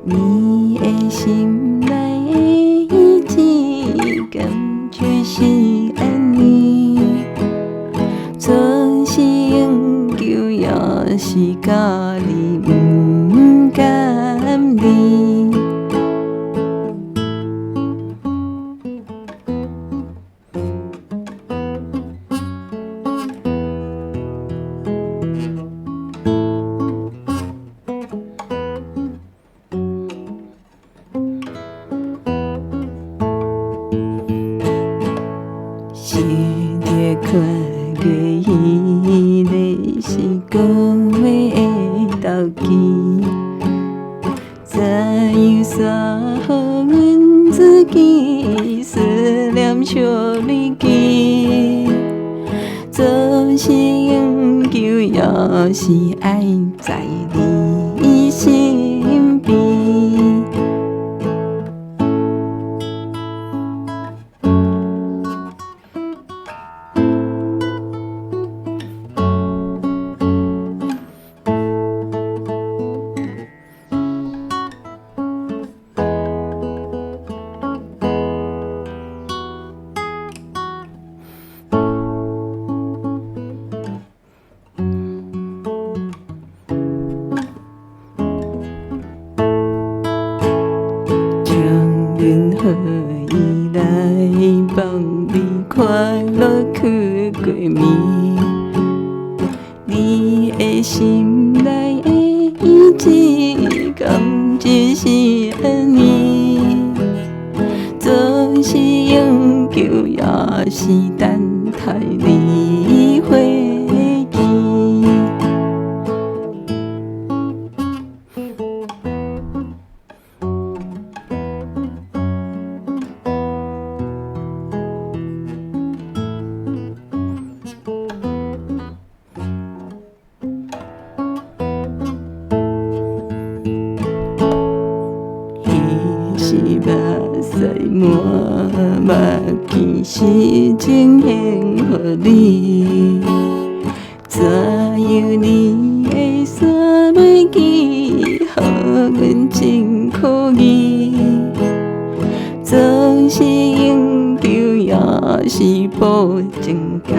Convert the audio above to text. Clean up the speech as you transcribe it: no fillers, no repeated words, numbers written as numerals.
你的心内的意志，感觉是安尼。做事永久也是家己不甘离。是在看过伊个是讲话的投机，怎样煞予阮自己思念小日记？做事永久也是爱在你身边。任何伊来帮你看落去过暝，你的心内的意志，感觉是安尼。做事永久也是等待你回记。是目屎满目镜，是情献予你。怎样你会煞袂记，予阮真可疑？做事永久也是保证甘